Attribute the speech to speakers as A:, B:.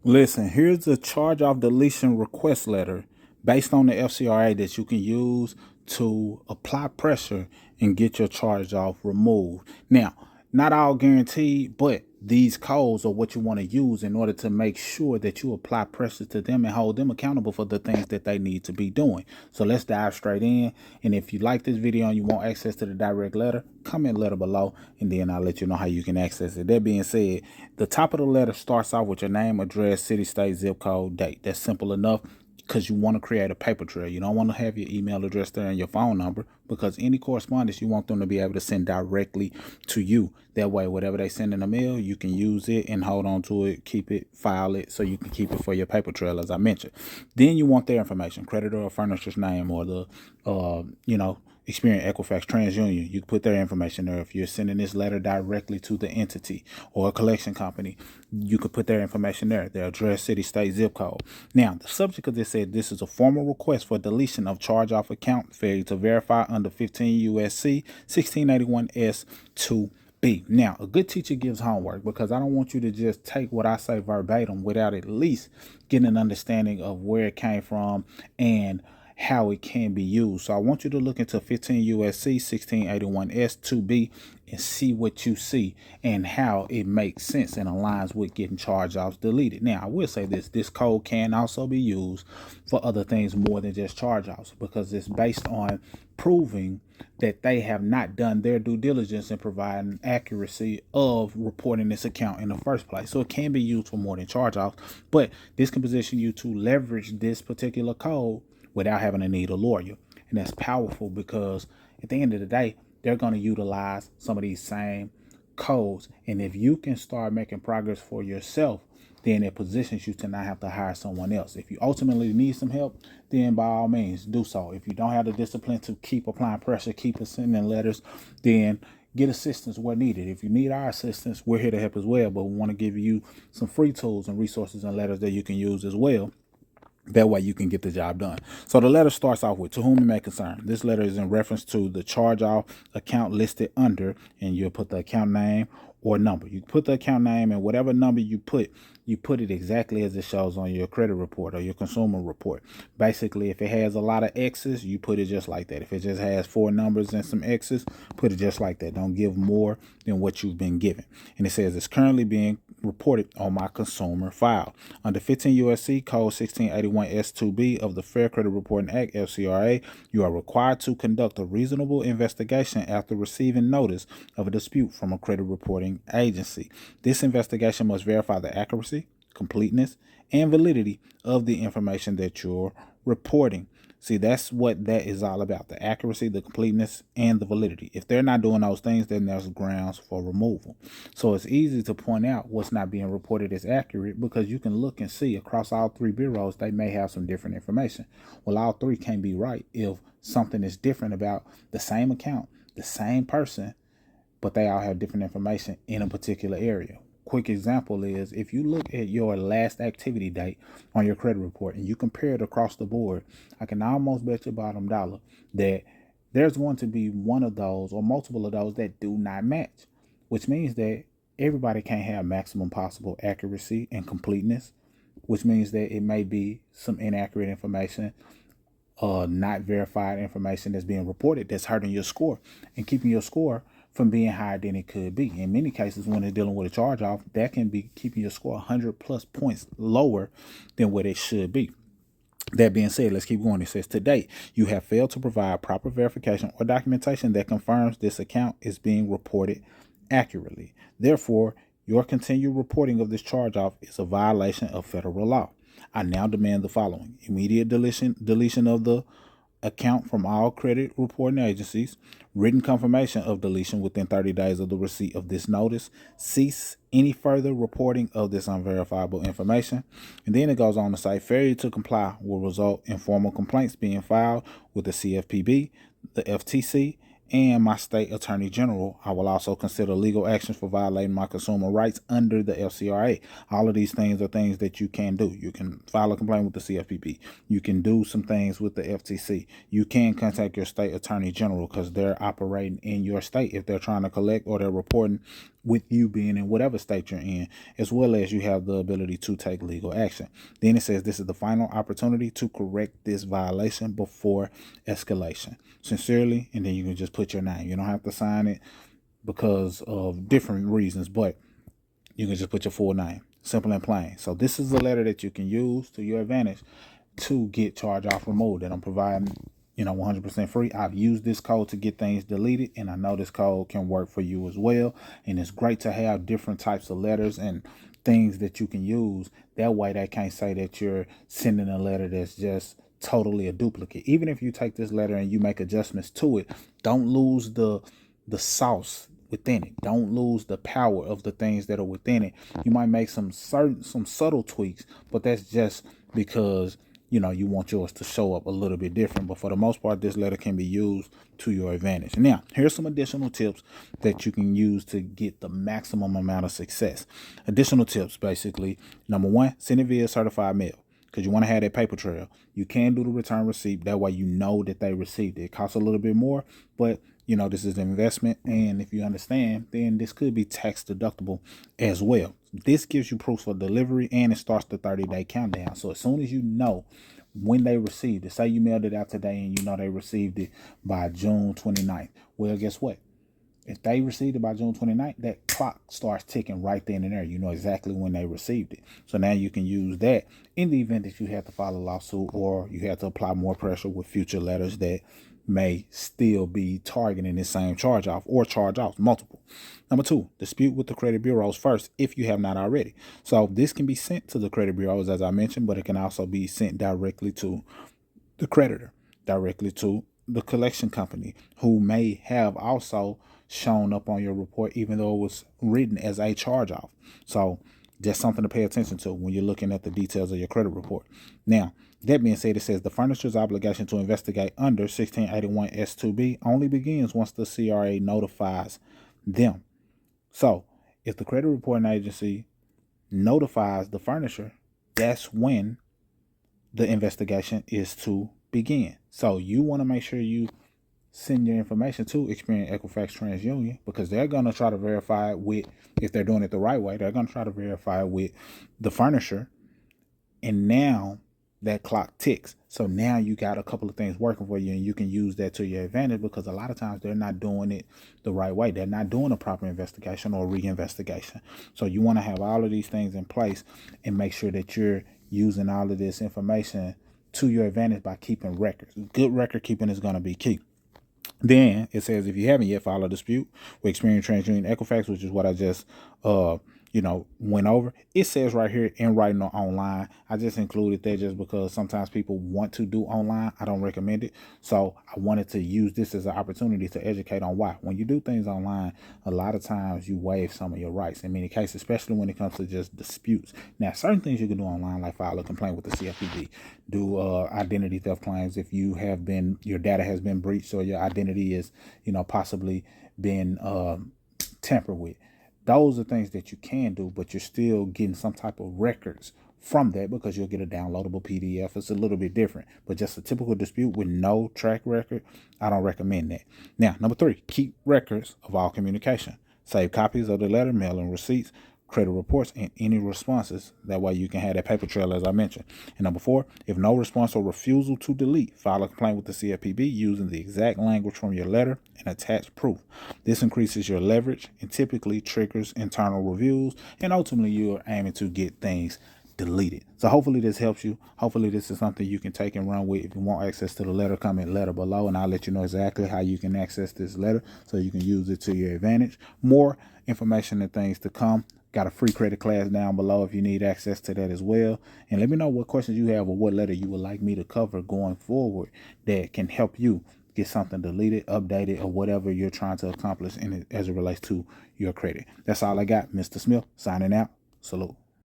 A: Listen, here's a charge off deletion request letter based on the FCRA that you can use to apply pressure and get your charge off removed. Now, not all guaranteed, but these codes are what you want to use in order to make sure that you apply pressure to them and hold them accountable for the things that they need to be doing. So let's dive straight in. And if you like this video and you want access to the direct letter, comment letter below and then I'll let you know how you can access it. That being said, the top of the letter starts off with your name, address, city, state, zip code, date. That's simple enough because you want to create a paper trail. You don't want to have your email address there and your phone number because any correspondence you want them to be able to send directly to you. That way, whatever they send in the mail, you can use it and hold on to it, keep it, file it, so you can keep it for your paper trail, as I mentioned. Then you want their information, creditor or furnisher's name or the, Experian, Equifax, TransUnion. You can put their information there. If you're sending this letter directly to the entity or a collection company, you could put their information there, their address, city, state, zip code. Now, the subject of this said this is a formal request for deletion of charge-off account failure to verify under 15 USC 1681 S2B. Now, a good teacher gives homework because I don't want you to just take what I say verbatim without at least getting an understanding of where it came from and how it can be used. So I want you to look into 15 USC 1681 S2B and see what you see and how it makes sense and aligns with getting charge offs deleted. Now, I will say this code can also be used for other things more than just charge offs because it's based on proving that they have not done their due diligence in providing accuracy of reporting this account in the first place. So it can be used for more than charge offs, but this can position you to leverage this particular code without having to need a lawyer. And that's powerful because at the end of the day, they're going to utilize some of these same codes. And if you can start making progress for yourself, then it positions you to not have to hire someone else. If you ultimately need some help, then by all means do so. If you don't have the discipline to keep applying pressure, keep sending letters, then get assistance where needed. If you need our assistance, we're here to help as well. But we want to give you some free tools and resources and letters that you can use as well. That way you can get the job done. So the letter starts off with, to whom it may concern. This letter is in reference to the charge-off account listed under, and you'll put the account name or number. You put the account name and whatever number you put it exactly as it shows on your credit report or your consumer report. Basically, if it has a lot of X's, you put it just like that. If it just has 4 numbers and some X's, put it just like that. Don't give more than what you've been given. And it says it's currently being reported on my consumer file. Under 15 USC Code 1681 S2B of the Fair Credit Reporting Act, FCRA, you are required to conduct a reasonable investigation after receiving notice of a dispute from a credit reporting agency. This investigation must verify the accuracy, completeness, and validity of the information that you're reporting. See, that's what that is all about, the accuracy, the completeness, and the validity. If they're not doing those things, then there's grounds for removal. So it's easy to point out what's not being reported as accurate because you can look and see across all 3 bureaus, they may have some different information. Well, all 3 can't be right if something is different about the same account, the same person, but they all have different information in a particular area. Quick example is if you look at your last activity date on your credit report and you compare it across the board, I can almost bet your bottom dollar that there's going to be one of those or multiple of those that do not match, which means that everybody can't have maximum possible accuracy and completeness, which means that it may be some inaccurate information, not verified information that's being reported that's hurting your score and keeping your score from being higher than it could be. In many cases, when it's dealing with a charge off, that can be keeping your score 100 plus points lower than what it should be. That being said, let's keep going. It says, to date, you have failed to provide proper verification or documentation that confirms this account is being reported accurately. Therefore, your continued reporting of this charge off is a violation of federal law. I now demand the following: immediate deletion of the account from all credit reporting agencies, written confirmation of deletion within 30 days of the receipt of this notice, cease any further reporting of this unverifiable information. And then it goes on to say failure to comply will result in formal complaints being filed with the CFPB, the FTC, and my state attorney general. I will also consider legal actions for violating my consumer rights under the FCRA. All of these things are things that you can do. You can file a complaint with the CFPB. You can do some things with the FTC. You can contact your state attorney general because they're operating in your state if they're trying to collect or they're reporting with you being in whatever state you're in, as well as you have the ability to take legal action. Then it says this is the final opportunity to correct this violation before escalation. Sincerely, and then you can just put your name. You don't have to sign it because of different reasons, but you can just put your full name. Simple and plain. So this is a letter that you can use to your advantage to get charge off removed, that I'm providing 100% free. I've used this code to get things deleted, and I know this code can work for you as well. And it's great to have different types of letters and things that you can use. That way they can't say that you're sending a letter that's just totally a duplicate. Even if you take this letter and you make adjustments to it, don't lose the sauce within it. Don't lose the power of the things that are within it. You might make some subtle tweaks, but that's just because you want yours to show up a little bit different. But for the most part, this letter can be used to your advantage. Now, here's some additional tips that you can use to get the maximum amount of success. Additional tips, basically. Number one, send it via certified mail, because you want to have that paper trail. You can do the return receipt. That way you know that they received it. It costs a little bit more, but this is an investment. And if you understand, then this could be tax deductible as well. This gives you proof for delivery, and it starts the 30-day countdown. So as soon as you know when they received it, say you mailed it out today and you know they received it by June 29th. Well, guess what? If they received it by June 29th, that clock starts ticking right then and there. You know exactly when they received it. So now you can use that in the event that you have to file a lawsuit, or you have to apply more pressure with future letters that may still be targeting the same charge off, or charge offs, multiple. Number two, dispute with the credit bureaus first if you have not already. So this can be sent to the credit bureaus, as I mentioned, but it can also be sent directly to the creditor, directly to the collection company, who may have also shown up on your report, even though it was written as a charge off. So just something to pay attention to when you're looking at the details of your credit report. Now, that being said, it says the furnisher's obligation to investigate under 1681 S2B only begins once the CRA notifies them. So if the credit reporting agency notifies the furnisher, that's when the investigation is to begin. So you want to make sure you send your information to Experian Equifax TransUnion, because they're going to try to verify it with, if they're doing it the right way, they're going to try to verify it with the furnisher. And now that clock ticks. So now you got a couple of things working for you, and you can use that to your advantage, because a lot of times they're not doing it the right way. They're not doing a proper investigation or reinvestigation. So you want to have all of these things in place and make sure that you're using all of this information to your advantage by keeping records. Good record keeping is going to be key. Then it says, if you haven't yet filed a dispute with Experian TransUnion Equifax, which is what I just went over, it says right here in writing or online. I just included that just because sometimes people want to do online. I don't recommend it. So I wanted to use this as an opportunity to educate on why. When you do things online, a lot of times you waive some of your rights in many cases, especially when it comes to just disputes. Now, certain things you can do online, like file a complaint with the CFPB, do identity theft claims if you have been, your data has been breached, or your identity is, possibly been tampered with. Those are things that you can do, but you're still getting some type of records from that, because you'll get a downloadable PDF. It's a little bit different, but just a typical dispute with no track record, I don't recommend that. Now, number three, keep records of all communication. Save copies of the letter, mail, and receipts, credit reports, and any responses. That way you can have that paper trail, as I mentioned. And number four, if no response or refusal to delete, file a complaint with the CFPB using the exact language from your letter and attach proof. This increases your leverage and typically triggers internal reviews, and ultimately you're aiming to get things deleted. So hopefully this helps you. Hopefully this is something you can take and run with. If you want access to the letter, comment letter below, and I'll let you know exactly how you can access this letter so you can use it to your advantage. More information and things to come. Got a free credit class down below if you need access to that as well. And let me know what questions you have or what letter you would like me to cover going forward that can help you get something deleted, updated, or whatever you're trying to accomplish in it as it relates to your credit. That's all I got. Mr. Smith signing out. Salute.